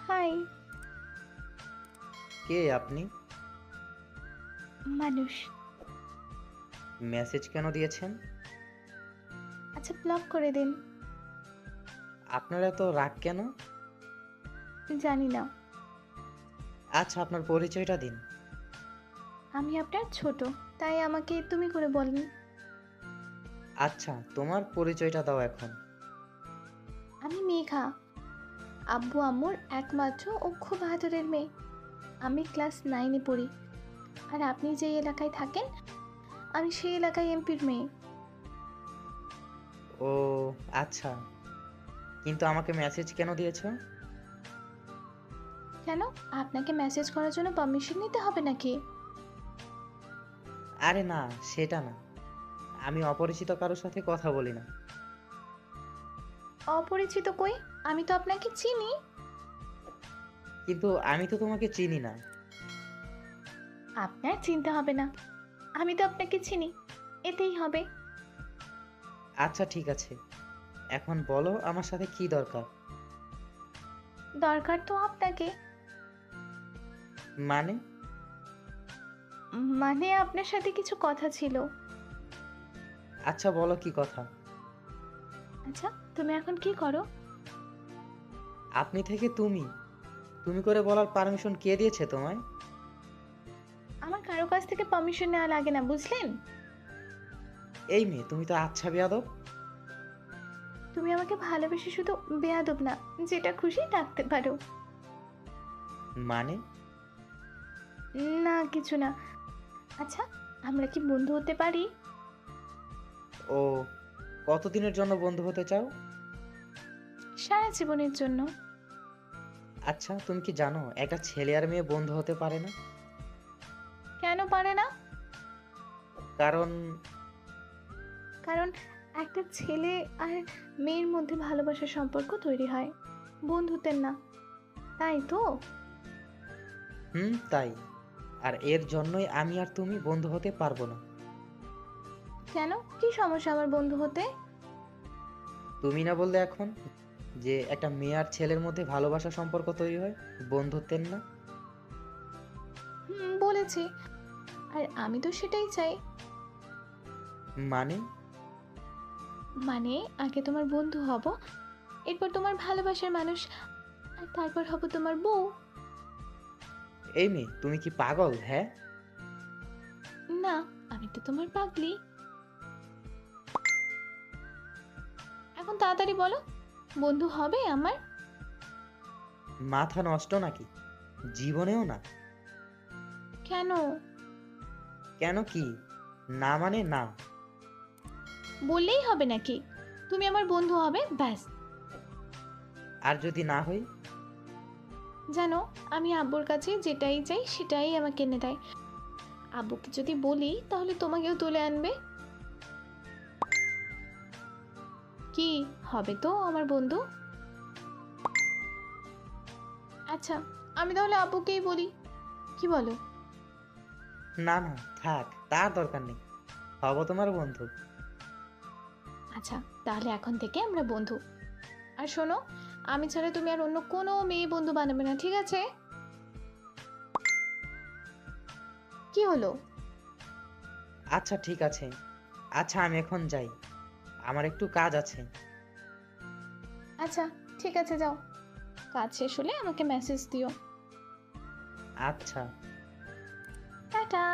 High. কে আপনি? মানুষ। Message কেন দিয়েছেন? আচ্ছা, ব্লক করে দিন। আপনার এত রাগ কেন? জানি না। আচ্ছা, আপনার পরিচয়টা দিন। আমি আপনার ছোট, তাই আমাকে তুমি করে বলেন। আচ্ছা, তোমার পরিচয়টা দাও এখন। আমি মেঘা, আব্বু আম্মুর একমাত্র ও খুব আদরের মেয়ে। আমি ক্লাস 9-এ পড়ি। আর আপনি যে এলাকায় থাকেন, আমি সেই এলাকায় এমপির মেয়ে। ও আচ্ছা, কিন্তু আমাকে মেসেজ কেন দিয়েছো? কেন? আপনাকে মেসেজ করার জন্য পারমিশন নিতে হবে নাকি? আরে না, সেটা না। আমি অপরিচিত কারোর সাথে কথা বলি না। অপরিচিত কই? আমি তো আপনাকে চিনি। কিন্তু আমি তো তোমাকে চিনি না। আপনার চিনতে হবে না, আমি তো আপনাকে চিনি, এতেই হবে। আচ্ছা ঠিক আছে, এখন বলো আমার সাথে কি দরকার? দরকার তো আপনাকে। মানে? মানে আপনার সাথে কিছু কথা ছিল। আচ্ছা বলো কি কথা? আচ্ছা, তুমি এখন কি করো? আপনি থেকে তুমি, তুমি করে বলার পারমিশন কে দিয়েছে তোমায়? আমার কারো কাছ থেকে পারমিশন নেওয়া লাগে না, বুঝলেন? এই মেয়ে, তুমি তো আচ্ছা বেয়াদব। তুমি আমাকে ভালোবেসে শুধু বেয়াদব না, যেটা খুশি ডাকতে পারো। মানে? না, কিছু না। আচ্ছা, আমরা কি বন্ধু হতে পারি? ও, কতদিনের জন্য বন্ধু হতে চাও? সারা জীবনের জন্য। আচ্ছা, তুমি কি জানো একটা ছেলে আর মেয়ে বন্ধু হতে পারে না? কেন পারে না? কারণ কারণ একটা ছেলে আর মেয়ের মধ্যে ভালোবাসার সম্পর্ক তৈরি হয়, বন্ধুত্বের না। তাই তো। তাই। আর এর জন্যই আমি আর তুমি বন্ধু হতে পারবো না। কেন? কি সমস্যা আমার বন্ধু হতে? তুমি না বললে এখন যে একটা মেয়ে আর ছেলের মধ্যে ভালোবাসা সম্পর্ক তৈরি হয়, বন্ধুত্বের না? বলেছি। আর আমি তো সেটাই চাই। মানে? মানে আগে তোমার বন্ধু হব, এরপর তোমার ভালোবাসার মানুষ, আর তারপর হব তোমার বউ। এই মেয়ে, তুমি কি পাগল? হ্যাঁ। না, আমি তো তোমার পাগলি। এখন তাড়াতাড়ি বলো, বন্ধু হবে আমার? মাথা নষ্ট নাকি? জীবনেও না। কেন? কেন কি? না মানে না। বললেই হবে নাকি? তুমি আমার বন্ধু হবে, ব্যাস। আর যদি না হই? জানো, আমি আব্বুর কাছে যেটাই চাই সেটাই আমাকে এনে দেয়। আব্বুকে যদি বলি তাহলে তোমাকেও তুলে আনবে। কি হবে তো আমার বন্ধু? আচ্ছা, আমি তাহলে আব্বুকেই বলি, কি বলো? না না, থাক, তার দরকার নেই। হব তোমার বন্ধু। আচ্ছা, তাহলে এখন থেকে আমরা বন্ধু। আর শোনো, আমি ছাড়া তুমি আর অন্য কোনো মেয়ে বন্ধু বানাবে না, ঠিক আছে? কি হলো? আচ্ছা ঠিক আছে। আচ্ছা, আমি এখন যাই, আমার একটু কাজ আছে। আচ্ছা, ঠিক আছে, যাও। কাজ শেষ হলে আমাকে মেসেজ দিও। আচ্ছা। টাটা।